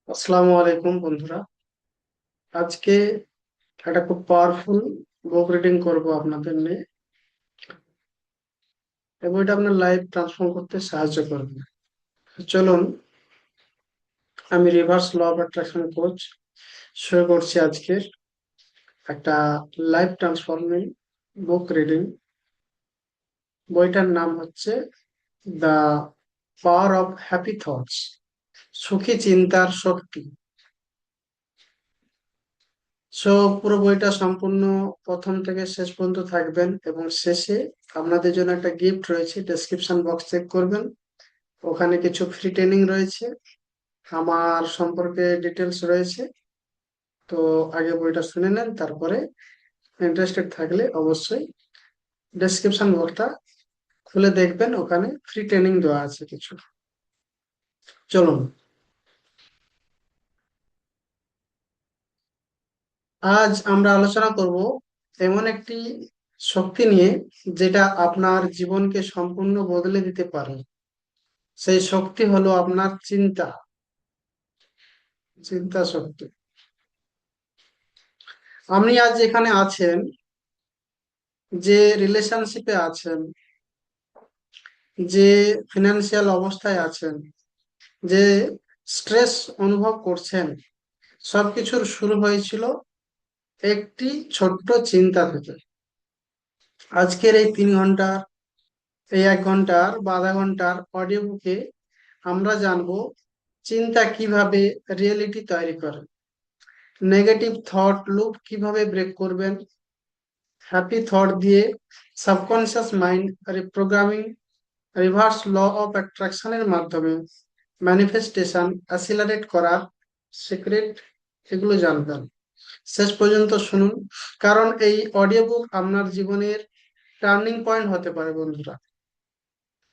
আসসালামু আলাইকুম বন্ধুরা। আজকে একটা খুব পাওয়ারফুল বুক রিডিং করব আপনাদের নিয়ে। এই বইটা আপনার লাইফ ট্রান্সফর্ম করতে সাহায্য করবে। চলুন, আমি reverse law of attraction coach শুরু করছি আজকের একটা লাইফ ট্রান্সফর্মিং বুক রিডিং। বইটার নাম হচ্ছে the power of happy thoughts, সুখী চিন্তার শক্তি। সো পুরো বইটা সম্পূর্ণ প্রথম থেকে শেষ পর্যন্ত থাকবেন, এবং শেষে আপনাদের জন্য একটা গিফট রয়েছে। ডেসক্রিপশন বক্স চেক করবেন, ওখানে কিছু ফ্রি ট্রেনিং রয়েছে, আমার সম্পর্কে ডিটেলস রয়েছে। তো আগে বইটা শুনে নেন, তারপরে ইন্টারেস্টেড থাকলে অবশ্যই ডেসক্রিপশন বক্সটা খুলে দেখবেন, ওখানে ফ্রি ট্রেনিং দেওয়া আছে কিছু। চলুন, আজ আমরা আলোচনা করব এমন একটি শক্তি নিয়ে যেটা আপনার জীবনকে সম্পূর্ণ বদলে দিতে পারে। সেই শক্তি হলো আপনার চিন্তা, চিন্তা শক্তি। আপনি আজ এখানে আছেন, যে রিলেশনশিপে আছেন, যে ফিনান্সিয়াল অবস্থায় আছেন, যে স্ট্রেস অনুভব করছেন, সবকিছুর শুরু হয়েছিল একটি ছোট্ট চিন্তা থেকে। আজকের এই 3 ঘন্টা, এই 1 ঘন্টার বা আধা ঘন্টার অডিও বুকে আমরা জানবো চিন্তা কিভাবে রিয়েলিটি তৈরি করে, নেগেটিভ থট লুপ কিভাবে ব্রেক করবেন, হ্যাপি থট দিয়ে subconscious mind reprogramming, reverse law of অ্যাট্রাকশনের মাধ্যমে ম্যানিফেস্টেশন অ্যাসিলারেট করার সিক্রেট, এগুলো জানবেন। শেষ পর্যন্ত শুনুন, কারণ এই অডিও বুক আপনার জীবনের টার্নিং পয়েন্ট হতে পারে বন্ধুরা।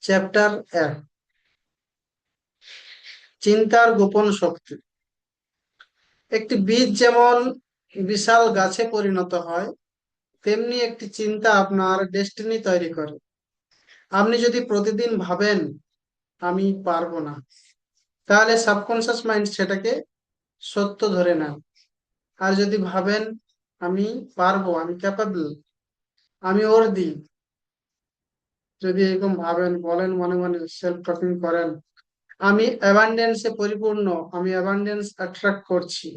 চ্যাপ্টার 1, চিন্তার গোপন শক্তি। একটি বীজ যেমন বিশাল গাছে পরিণত হয়, তেমনি একটি চিন্তা আপনার ডেস্টিনি তৈরি করে। আপনি যদি প্রতিদিন ভাবেন আমি পারবো না, তাহলে সাবকনসিয়াস মাইন্ড সেটাকে সত্য ধরে নেন। আর যদি ভাবেন আমি পারবো, আমি ক্যাপাবল, আমি ওর দি, যদি এরকম ভাবেন, বলেন, মনে মনে সেলফ টকিং করেন, আমি অ্যাবান্ডেন্সে পরিপূর্ণ, আমি অ্যাবান্ডেন্স অ্যাট্রাক্ট করছি,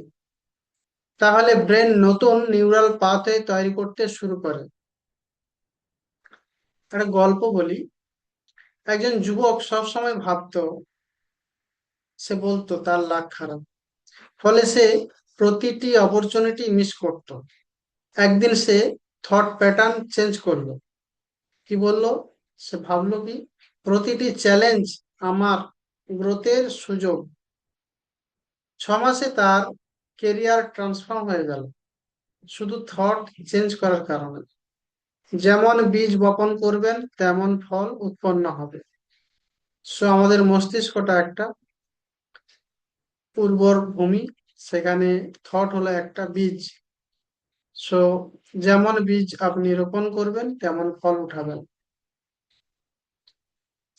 তাহলে ব্রেন নতুন নিউরাল পাথওয়ে তৈরি করতে শুরু করে। একটা গল্প বলি। একজন যুবক সবসময় ভাবতো, সে বলতো তার লাক খারাপ, ফলে সে প্রতিটি অপরচুনিটি মিস করত। একদিন সে থট প্যাটার্ন চেঞ্জ করলো। কি বললো? সে ভাবলো কি, প্রতিটি চ্যালেঞ্জ আমার গ্রোথের সুযোগ। 6 মাসে তার কেরিয়ার ট্রান্সফর্ম হয়ে গেল, শুধু থট চেঞ্জ করার কারণে। যেমন বীজ বপন করবেন তেমন ফল উৎপন্ন হবে। সো আমাদের মস্তিষ্কটা একটা উর্বর ভূমি, সেখানে থট হলো একটা বীজ। সো যেমন বীজ আপনি রোপণ করবেন তেমন ফল উঠাবেন।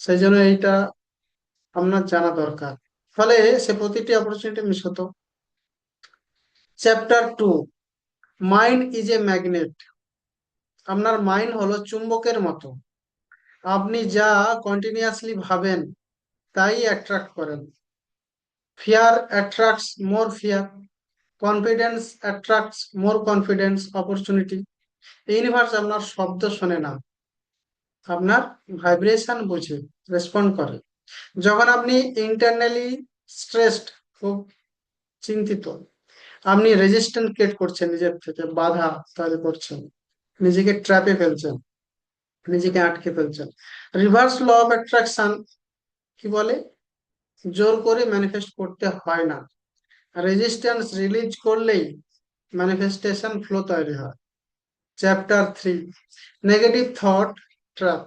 সেই জন্য এইটা আপনার জানা দরকার। ফলে সে প্রতিটি অপরচুনিটি মিস হতো। Chapter 2, mind is a magnet. আপনার মাইন্ড হলো চুম্বকের মতো। আপনি যা কন্টিনিউয়াসলি ভাবেন তাই অ্যাট্রাক্ট করেন। ফিয়ার অ্যাট্রাক্টস মোর ফিয়ার, কনফিডেন্স অ্যাট্রাক্টস মোর কনফিডেন্স, অপরচুনিটি। ইউনিভার্স আপনার শব্দ শোনে না, আপনার ভাইব্রেশন বুঝে রেসপন্ড করে। যখন আপনি ইন্টারনালি স্ট্রেসড, খুব চিন্তিত, আপনি রেজিস্ট্যান্স ক্রিয়েট করছেন, নিজের থেকে বাধা তৈরি করছেন, নিজেকে ট্র্যাপে ফেলছেন, নিজেকে আটকে ফেলছেন। রিভার্স ল অফ অ্যাট্রাকশন কি বলে? জোর করে ম্যানিফেস্ট করতে হয় না, রেজিস্ট্যান্স রিলিজ করলেই ম্যানিফেস্টেশন ফ্লো তৈরি হয়। Chapter 3, negative thought trap.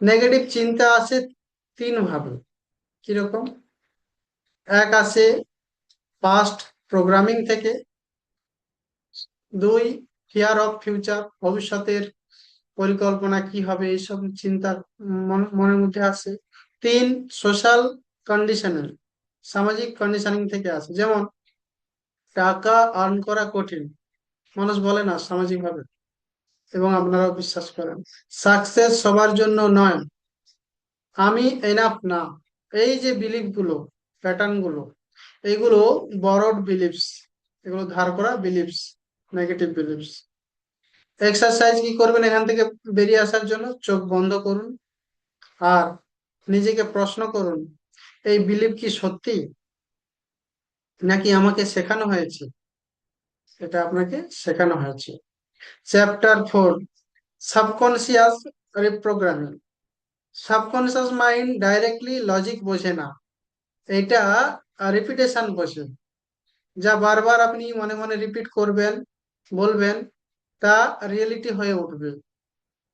Negative চিন্তা আসে 3 ভাবে। কিরকম? এক আসে পাস্ট প্রোগ্রামিং থেকে, 2 ফিয়ার অফ ফিউচার, ভবিষ্যতের পরিকল্পনা কি হবে এইসব চিন্তা মনের মধ্যে আসে। 3 সোশ্যাল কন্ডিশনাল, সামাজিক কন্ডিশনিং থেকে আসে। যেমন টাকা আর্ন করা কঠিন, মানুষ বলে না সামাজিক ভাবে, এবং আপনারাও বিশ্বাস করেন। সাকসেস সবার জন্য নয়, আমি এনাফ না, এই যে বিলিফ গুলো, প্যাটার্ন গুলো, এগুলো বরড বিলিফস, এগুলো ধার করা বিলিফস, নেগেটিভ বিলিফস। এক্সারসাইজ কি করবেন এখান থেকে বেরিয়ে আসার জন্য? চোখ বন্ধ করুন আর নিজেকে প্রশ্ন করুন, এই বিলিফ কি সত্যি, নাকি আমাকে শেখানো হয়েছে? এটা আপনাকে শেখানো হয়েছে। Chapter 4, subconscious reprogramming. Subconscious mind directly logic বোঝে না, এটা রিপিটেশন বোঝে। যা বারবার আপনি মনে মনে রিপিট করবেন, বলবেন, তা রিয়েলিটি হয়ে উঠবে।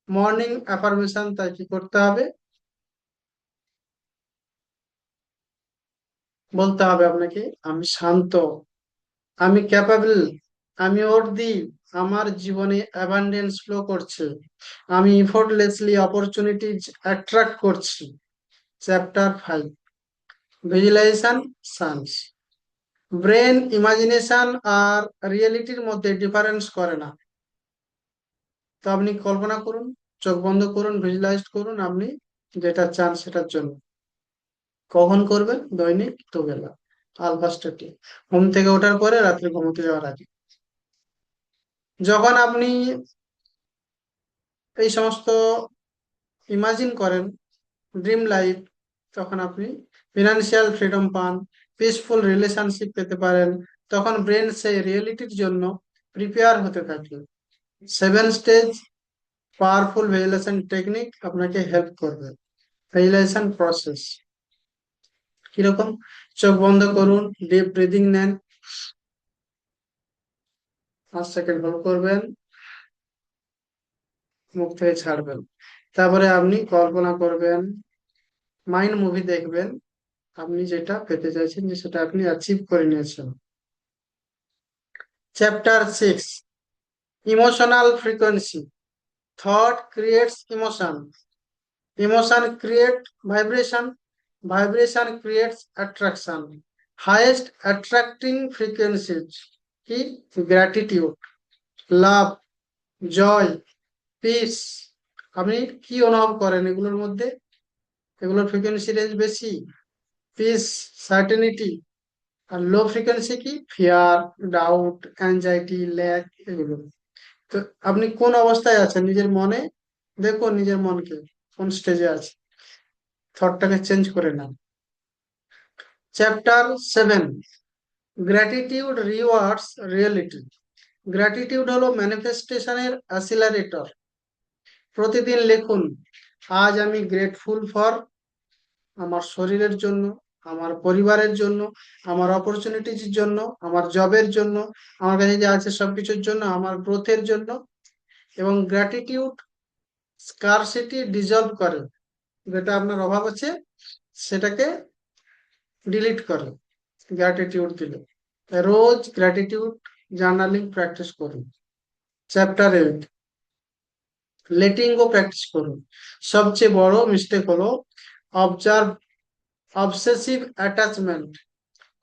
মর্নিং অ্যাফার্মেশন তাই কি করতে হবে? বলতে হবে আপনাকে, আমি শান্ত, আমি ক্যাপাবল, আমি অর্দি, আমার জীবনে অ্যাবান্ডেন্স ফ্লো করছে, আমি ইফোর্টলেসলি অপরচুনিটিজ অ্যাট্রাক্ট করছি। Chapter 5, visualization science. Brain imagination আর রিয়েলিটির মধ্যে ডিফারেন্স করে না। তো আপনি কল্পনা করুন, চোখ বন্ধ করুন, ভিজুয়ালাইজ করুন আপনি যেটা চান সেটার জন্য। কখন করবেন? দৈনিক দুবেলা, আলফা স্টেটে, ঘুম থেকে ওঠার পরে, রাত্রে ঘুমোতে যাওয়ার আগে। যখন আপনি এই সমস্ত ইমাজিন করেন, ড্রিম লাইফ, তখন আপনি ফিনান্সিয়াল ফ্রিডম পান, পিসফুল রিলেশনশিপ পেতে পারেন, তখন ব্রেন সেই রিয়েলিটির জন্য প্রিপেয়ার হতে থাকে। 7 স্টেজ পাওয়ারফুল ভেরিলেশন টেকনিক আপনাকে হেল্প করবে। ভেরিলেশন প্রসেস কিরকম? চোখ বন্ধ করুন, ডিপ ব্রিদিং নেন, 5 সেকেন্ড হোল্ড করবেন, মুখ থেকে ছাড়বেন। তারপরে আপনি কল্পনা করবেন, মাইন্ড মুভি দেখবেন, আপনি যেটা পেতে চাইছেন, যে সেটা আপনি অ্যাচিভ করে নিয়েছেন। Chapter 6, emotional frequency. Thought creates emotion, emotion create vibration, vibration creates attraction. Highest attracting frequencies কি? Gratitude, love, joy, peace. আপনি কি অনুভব করেন এগুলোর মধ্যে? এগুলোর ফ্রিকোয়েন্সি রেঞ্জ বেশি, পিস, সার্টেনিটি। আর লো ফ্রিকোয়েন্সি কি? ফিয়ার, ডাউট, অ্যাংজাইটি, ল্যাক, এগুলো। তো আপনি কোন অবস্থায় আছেন নিজের মনে? দেখুন নিজের মনকে কোন স্টেজে আছে, থটটাকে চেঞ্জ করে নেন। Chapter 7, gratitude rewards reality. Gratitude হলো ম্যানিফেস্টেশনের অ্যাসিলারেটর। প্রতিদিন লিখুন, আজ আমি গ্রেটফুল ফর আমার শরীরের জন্য, আমার পরিবারের জন্য, আমার অপরচুনিটির জন্য, আমার জবের জন্য, আমার কাছে যে আছে সবকিছুর জন্য, আমার গ্রোথের জন্য। এবং গ্র্যাটিটিউড স্কারসিটি ডিজলভ করে, যেটা আপনার অভাব আছে সেটাকে ডিলিট করে গ্র্যাটিটিউড দিলে। রোজ গ্র্যাটিটিউড জার্নালিং প্র্যাকটিস করুন। চ্যাপ্টার 8, লেটিং গো প্র্যাকটিস করুন। সবচেয়ে বড় মিস্টেক হলো অবজার্ভ অবসেসিভ অ্যাটাচমেন্ট।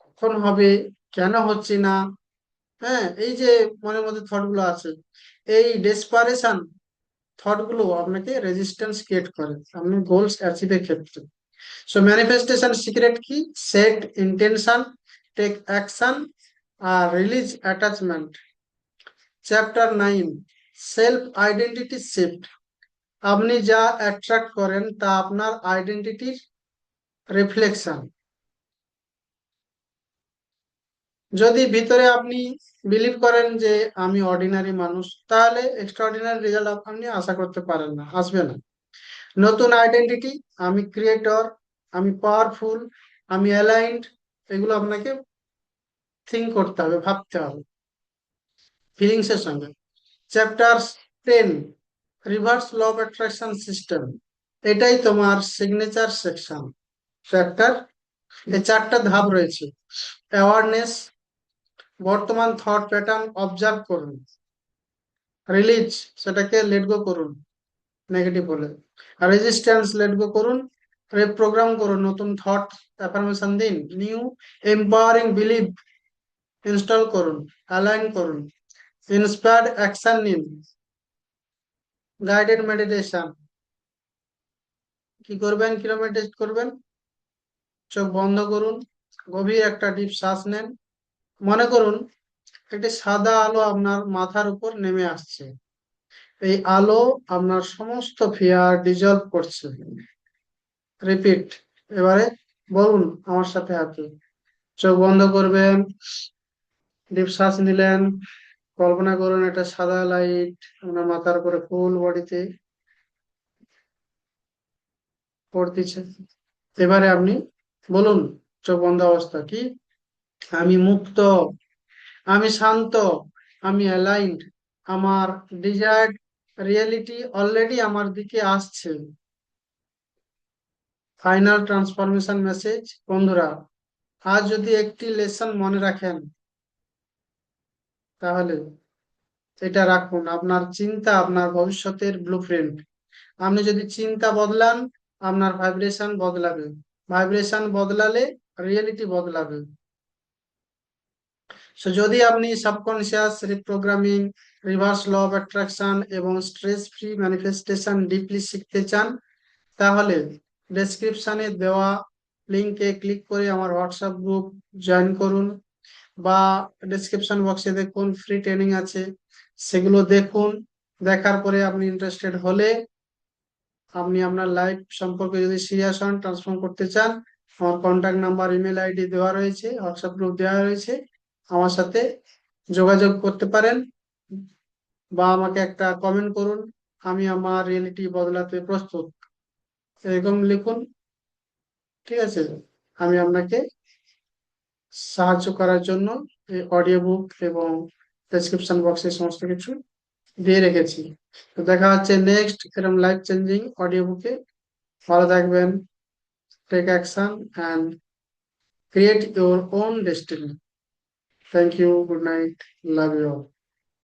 কখন হবে, কেন হচ্ছে না, হ্যাঁ, এই যে মনের মধ্যে থট গুলো আছে, এই ডেসপারেশন থট গুলো আপনাকে রেজিস্ট্যান্স ক্রিয়েট করে আপনি গোলস অ্যাচিভের ক্ষেত্রে। সো ম্যানিফেস্টেশন সিক্রেট কি? সেট ইন্টেনশন, টেক অ্যাকশন, আর release attachment. Chapter 9, self identity shift. আপনি যা অ্যাট্রাক্ট করেন তা আপনার আইডেন্টিটির রিফ্লেকশন। যদি ভিতরে আপনি বিলিভ করেন যে আমি অর্ডিনারি মানুষ, তাহলে এক্সট্রাঅর্ডিনারি রেজাল্ট আপনি আশা করতে পারেন না, আসবে না। নতুন আইডেন্টিটি, আমি ক্রিয়েটর, আমি পাওয়ারফুল, আমি অ্যালাইন্ড, এগুলো আপনাকে থিঙ্ক করতে হবে, ভাবতে হবে ফিলিংস এর সঙ্গে। Chapter 10, reverse law of attraction system. এটাই তোমার সিগনেচার সেকশন। চ্যাপ্টার, এই 4টা ধাপ রয়েছে। অ্যাওয়ারনেস, বর্তমান থট প্যাটার্ন অবজার্ভ করুন। রিলিজ, সেটাকে লেট গো করুন নেগেটিভ হলে। আর রেজিস্ট্যান্স, লেট গো করুন রিপ্রোগ্রাম করুন, নতুন থট অ্যাফার্মেশন দিন, নিউ এম্পাওয়ারিং বিলিভ ইনস্টল করুন, অ্যালাইন করুন, ইন্সপায়ার্ড অ্যাকশন নিন, গাইডেড মেডিটেশন। কি করবেন, কিরকম মেডিটেট করবেন? চোখ বন্ধ করুন, গভীর একটা ডিপ শ্বাস নেন। মনে করুন একটি সাদা আলো আপনার মাথার উপর নেমে আসছে। এই আলো আপনার সমস্ত ফিয়ার ডিজলভ করছে। রিপিট, এবারে বলুন আমার সাথে হাতে। চোখ বন্ধ করবেন, ডিপ শ্বাস নিলেন, কল্পনা করুন একটা সাদা লাইট আপনার মাথার উপরে ফুল বডিতে পড়তেছে। এবারে আপনি বলুন চোখ বন্ধ অবস্থা কি, আমি মুক্ত, আমি শান্ত, আমি অ্যালাইন্ড, আমার ডিজায়ার্ড রিয়েলিটি অলরেডি আমার দিকে আসছে। Final transformation message. বন্ধুরা, আজ যদি একটি লেসন মনে রাখেন তাহলে এটা রাখুন, আপনার চিন্তা আপনার ভবিষ্যতের ব্লুপ্রিন্ট। আপনি যদি চিন্তা বদলান, আপনার ভাইব্রেশন বদলাবে, ভাইব্রেশন বদলালে রিয়েলিটি বদলাবে। সো যদি আপনি subconscious reprogramming, reverse law of attraction এবং স্ট্রেস ফ্রি ম্যানিফেস্টেশন ডিপলি শিখতে চান, তাহলে ডেসক্রিপশনে দেওয়া লিঙ্কে ক্লিক করে আমার হোয়াটসঅ্যাপ গ্রুপ জয়েন করুন, বা ডেসক্রিপশন বক্সে দেখুন ফ্রি ট্রেনিং আছে, সেগুলো দেখুন। দেখার পরে আপনি ইন্টারেস্টেড হলে, আপনি আপনার লাইফ সম্পর্কে যদি সিরিয়াস হন, ট্রান্সফর্ম করতে চান, আমার কন্ট্যাক্ট নাম্বার, ইমেল আইডি দেওয়া রয়েছে, হোয়াটসঅ্যাপ গ্রুপ দেওয়া রয়েছে, আমার সাথে যোগাযোগ করতে পারেন, বা আমাকে একটা কমেন্ট করুন, আমি আমার রিয়েলিটি বদলাতে প্রস্তুত, এরকম লিখুন। ঠিক আছে, আমি আপনাকে সাহায্য করার জন্য এই অডিও বুক এবং ডেসক্রিপশন বক্সে সমস্ত কিছু দিয়ে রেখেছি। তো দেখা হচ্ছে নেক্সট এরকম লাইফ চেঞ্জিং অডিও বুকে। ভালো থাকবেন, take action and create your own destiny. Thank you, good night, love you all.